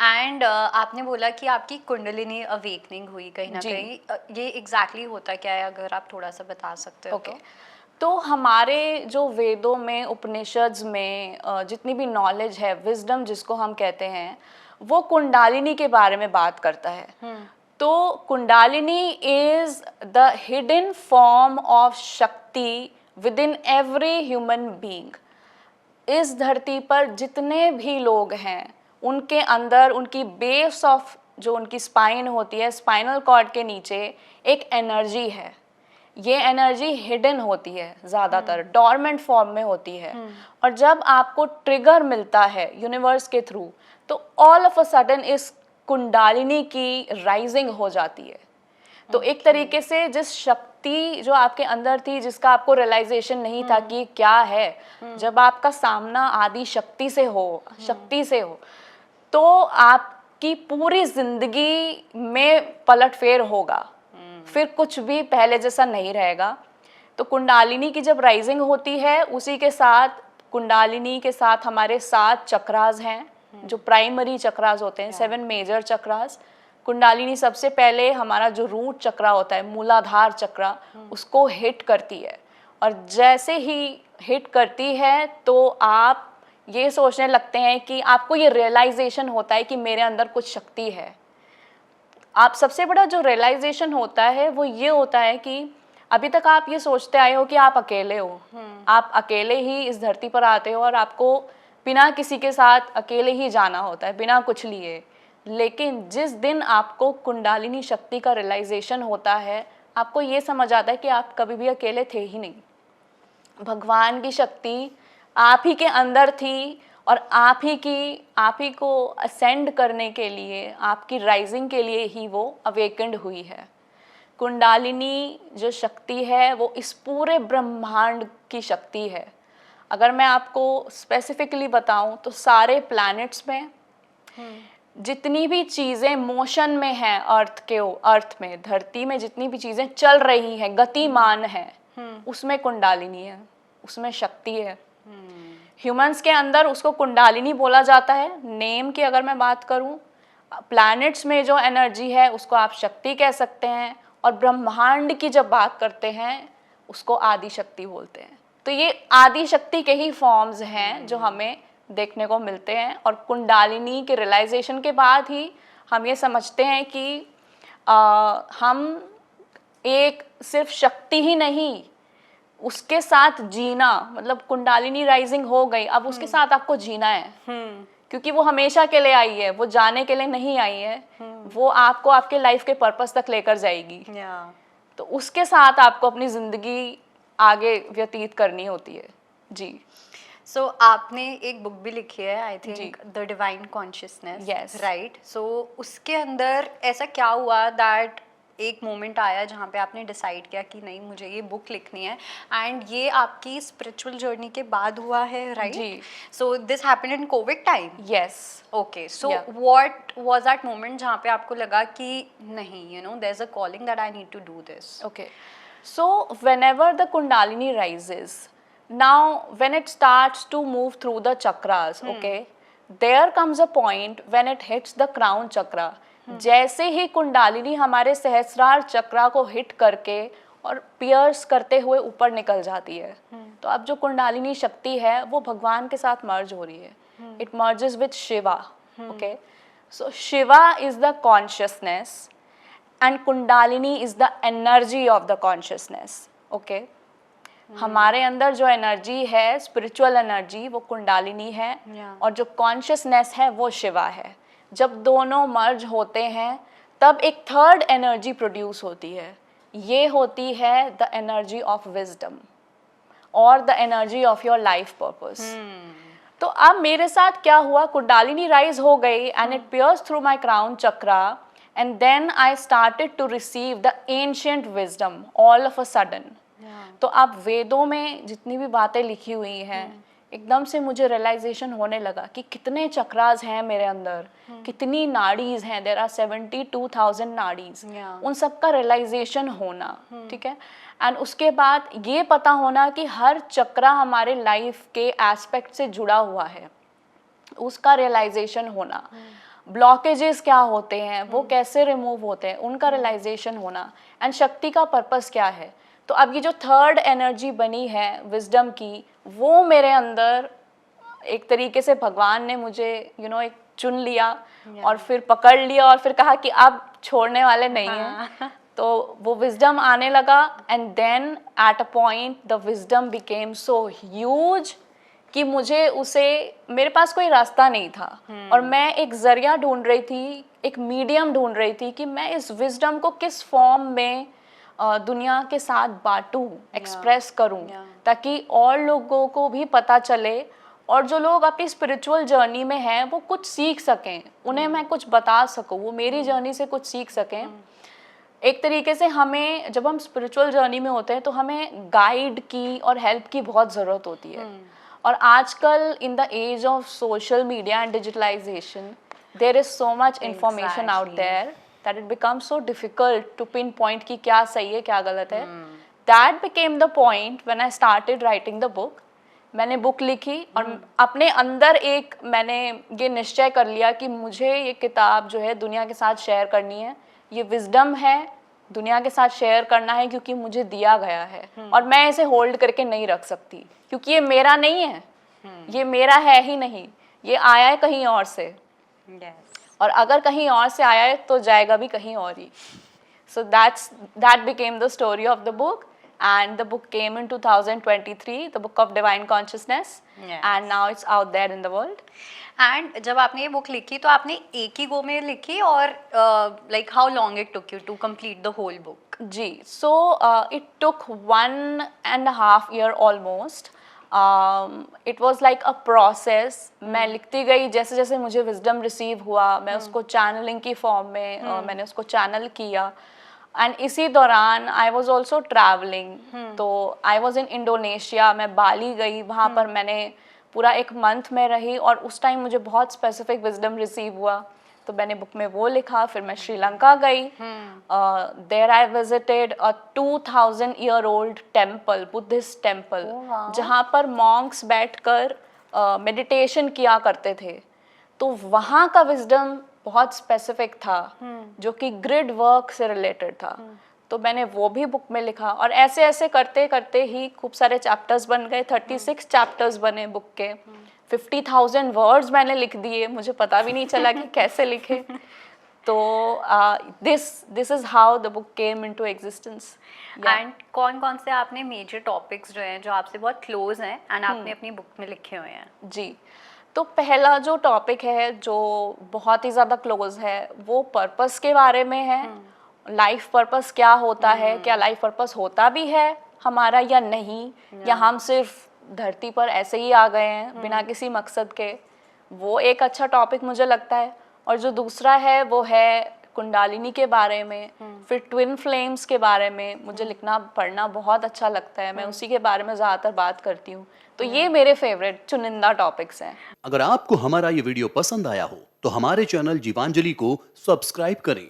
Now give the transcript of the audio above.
And आपने बोला कि आपकी कुंडलिनी अवेकनिंग हुई कहीं ना जी। कहीं, ये एग्जैक्टली होता क्या है, अगर आप थोड़ा सा बता सकते हो ओके। तो? तो हमारे जो वेदों में, उपनिषद्स में जितनी भी नॉलेज है, विजडम जिसको हम कहते हैं, वो कुंडालिनी के बारे में बात करता है। तो kundalini is the hidden form of shakti within every human being. इस धरती पर जितने भी लोग हैं उनके अंदर, उनकी बेस ऑफ जो उनकी स्पाइन होती है, स्पाइनल कॉर्ड के नीचे एक एनर्जी है। ये एनर्जी हिडन होती है, ज़्यादातर डॉर्मेंट फॉर्म में होती है। और जब आपको ट्रिगर मिलता है यूनिवर्स के थ्रू, तो ऑल ऑफ अ सडन इस कुंडालिनी की राइजिंग हो जाती है। तो एक तरीके से जिस शक्ति जो आपके अंदर थी, जिसका आपको रियलाइजेशन नहीं था कि क्या है, जब आपका सामना आदि शक्ति से हो, तो आपकी पूरी जिंदगी में पलटफेर होगा। फिर कुछ भी पहले जैसा नहीं रहेगा। तो कुंडालिनी की जब राइजिंग होती है, उसी के साथ, कुंडालिनी के साथ हमारे 7 चक्रास हैं, जो प्राइमरी चक्रास होते हैं, 7 मेजर चक्रास। कुंडालिनी सबसे पहले हमारा जो रूट चक्रा होता है, मूलाधार चक्रा, उसको हिट करती है। और जैसे ही हिट करती है तो आप ये सोचने लगते हैं कि आपको ये रियलाइजेशन होता है कि मेरे अंदर कुछ शक्ति है। आप सबसे बड़ा जो रियलाइजेशन होता है वो ये होता है कि अभी तक आप ये सोचते आए हो कि आप अकेले हो, आप अकेले ही इस धरती पर आते हो और आपको बिना किसी के साथ अकेले ही जाना होता है, बिना कुछ लिए। लेकिन जिस दिन आपको कुंडालिनी शक्ति का रियलाइजेशन होता है, आपको ये समझ आता है कि आप कभी भी अकेले थे ही नहीं। भगवान की शक्ति आप ही के अंदर थी और आप ही को असेंड करने के लिए, आपकी राइजिंग के लिए ही वो अवेकेंड हुई है। कुंडालिनी जो शक्ति है वो इस पूरे ब्रह्मांड की शक्ति है। अगर मैं आपको स्पेसिफिकली बताऊं तो सारे प्लैनेट्स में जितनी भी चीज़ें मोशन में हैं, अर्थ में, धरती में जितनी भी चीज़ें चल रही हैं, गतिमान हैं, उसमें कुंडालिनी है, उसमें शक्ति है। ह्यूमंस के अंदर उसको कुंडालिनी बोला जाता है। नेम की अगर मैं बात करूं, प्लैनेट्स में जो एनर्जी है उसको आप शक्ति कह सकते हैं, और ब्रह्मांड की जब बात करते हैं उसको आदि शक्ति बोलते हैं। तो ये आदि शक्ति के ही फॉर्म्स हैं जो हमें देखने को मिलते हैं। और कुंडालिनी के रियलाइजेशन के बाद ही हम ये समझते हैं कि हम एक सिर्फ शक्ति ही नहीं, उसके साथ जीना, मतलब कुंडालिनी राइजिंग हो गई, अब उसके साथ आपको जीना है। क्योंकि वो हमेशा के लिए आई है, वो जाने के लिए नहीं आई है, वो आपको आपके लाइफ के पर्पस तक लेकर जाएगी। तो उसके साथ आपको अपनी जिंदगी आगे व्यतीत करनी होती है। जी। सो आपने एक बुक भी लिखी है, I think the divine consciousness, Yes. Right? So उसके अंदर ऐसा क्या हुआ दैट एक मोमेंट आया जहाँ पे आपने डिसाइड किया कि नहीं, मुझे ये बुक लिखनी है, एंड ये आपकी स्पिरिचुअल जर्नी के बाद हुआ है, राइट? जी। So this happened in covid time? Yes. Okay, so what was that moment जहाँ पे आपको लगा कि नहीं, you know, there is a calling that I need to do this? Okay. So whenever the Kundalini rises, now when it starts to move through the chakras, okay, there comes a point when it hits the crown chakra. जैसे ही कुंडालिनी हमारे सहस्रार चक्रा को hit करके और piers करते हुए ऊपर निकल जाती है, तो अब जो कुंडालिनी शक्ति है वो भगवान के साथ मर्ज हो रही है। It merges with Shiva, okay. So Shiva is the consciousness and kundalini is the energy of the consciousness, okay? हमारे अंदर जो एनर्जी है, स्पिरिचुअल एनर्जी, वो कुंडालिनी है, और जो कॉन्शियसनेस है वो शिवा है। जब दोनों मर्ज होते हैं तब एक थर्ड एनर्जी प्रोड्यूस होती है। ये होती है द एनर्जी ऑफ विजडम और the energy of your life purpose. तो अब मेरे साथ क्या हुआ, कुंडालिनी राइज हो गई and it piers through my crown chakra, and then I started to receive the ancient wisdom all of a sudden. तो अब वेदों में जितनी भी बातें लिखी हुई हैं, एकदम से मुझे रियलाइजेशन होने लगा कि कितने चक्रास हैं मेरे अंदर, कितनी नाड़ीज हैं, देयर आर 72,000 नाड़ीज, उन सब का रियलाइजेशन होना, ठीक है। एंड उसके बाद ये पता होना कि हर चक्रा हमारे लाइफ के एस्पेक्ट से जुड़ा हुआ है, उसका रियलाइजेशन होना। ब्लॉकेजेस क्या होते हैं, वो कैसे रिमूव होते हैं, उनका रियलाइजेशन होना, एंड शक्ति का पर्पस क्या है। तो अब ये जो थर्ड एनर्जी बनी है विजडम की, वो मेरे अंदर एक तरीके से भगवान ने मुझे एक चुन लिया और फिर पकड़ लिया और फिर कहा कि अब छोड़ने वाले नहीं हैं। तो वो विजडम आने लगा, and then at a point the wisdom became so huge कि मेरे पास कोई रास्ता नहीं था, और मैं एक जरिया ढूंढ रही थी, एक मीडियम ढूंढ रही थी कि मैं इस विजडम को किस फॉर्म में दुनिया के साथ बांटूं, एक्सप्रेस करूं, ताकि और लोगों को भी पता चले, और जो लोग अपनी स्पिरिचुअल जर्नी में हैं वो कुछ सीख सकें, उन्हें मैं कुछ बता सकूं, वो मेरी जर्नी से कुछ सीख सकें। एक तरीके से हमें, जब हम स्पिरिचुअल जर्नी में होते हैं तो हमें गाइड की और हेल्प की बहुत ज़रूरत होती है। और आजकल in the age of social media and digitalisation, there is so much information out there that it becomes so difficult to pinpoint कि क्या सही है क्या गलत है। That became the point when I started writing the book. मैंने book लिखी और अपने अंदर मैंने ये निश्चय कर लिया कि मुझे ये किताब जो है दुनिया के साथ शेयर करनी है। ये विजडम है, दुनिया के साथ शेयर करना है, क्योंकि मुझे दिया गया है और मैं इसे होल्ड करके नहीं रख सकती, क्योंकि ये मेरा नहीं है, ये मेरा है ही नहीं, ये आया है कहीं और से। और अगर कहीं और से आया है तो जाएगा भी कहीं और ही। So that became the story of the book, and the book came in 2023, the book of divine consciousness, and now it's out there in the world. And जब आपने ये बुक लिखी तो आपने एक ही गो में लिखी, और like how long it took you to complete the whole book? जी, so it took 1.5 year almost. It was like a process. मैं लिखती गई, जैसे जैसे मुझे विजडम रिसीव हुआ मैं उसको चैनलिंग की फॉर्म में मैंने उसको चैनल किया, एंड इसी दौरान आई वॉज ऑल्सो ट्रैवलिंग। तो आई वॉज इन इंडोनेशिया, मैं बाली गई, वहाँ पर मैंने पूरा 1 मंथ में रही, और उस टाइम मुझे बहुत स्पेसिफिक विजडम रिसीव हुआ, तो मैंने बुक में वो लिखा। फिर मैं श्रीलंका गई, there I visited a 2000 year old temple, Buddhist temple, जहाँ पर मॉन्क्स बैठकर मेडिटेशन किया करते थे। तो वहाँ का विजडम बहुत स्पेसिफिक था, जो कि ग्रिड वर्क से रिलेटेड था। तो मैंने वो भी बुक में लिखा, और ऐसे ऐसे करते करते ही खूब सारे चैप्टर्स बन गए। 36 चैप्टर्स बने बुक के, 50,000 वर्ड्स मैंने लिख दिए, मुझे पता भी नहीं चला कि कैसे लिखे। तो this is how the book came into existence. And कौन कौन से आपने मेजर टॉपिक्स जो हैं जो आपसे बहुत क्लोज हैं एंड आपने अपनी बुक में लिखे हुए हैं? जी, तो पहला जो टॉपिक है जो बहुत ही ज़्यादा क्लोज है वो पर्पस के बारे में है। लाइफ पर्पस क्या होता है, क्या लाइफ पर्पस होता भी है हमारा या नहीं, या हम सिर्फ धरती पर ऐसे ही आ गए हैं बिना किसी मकसद के। वो एक अच्छा टॉपिक मुझे लगता है। और जो दूसरा है वो है कुंडालिनी के बारे में, फिर ट्विन फ्लेम्स के बारे में मुझे लिखना पढ़ना बहुत अच्छा लगता है, मैं उसी के बारे में ज़्यादातर बात करती हूँ। तो ये मेरे फेवरेट चुनिंदा टॉपिक्स हैं। अगर आपको हमारा ये वीडियो पसंद आया हो तो हमारे चैनल जीवांजलि को सब्सक्राइब करें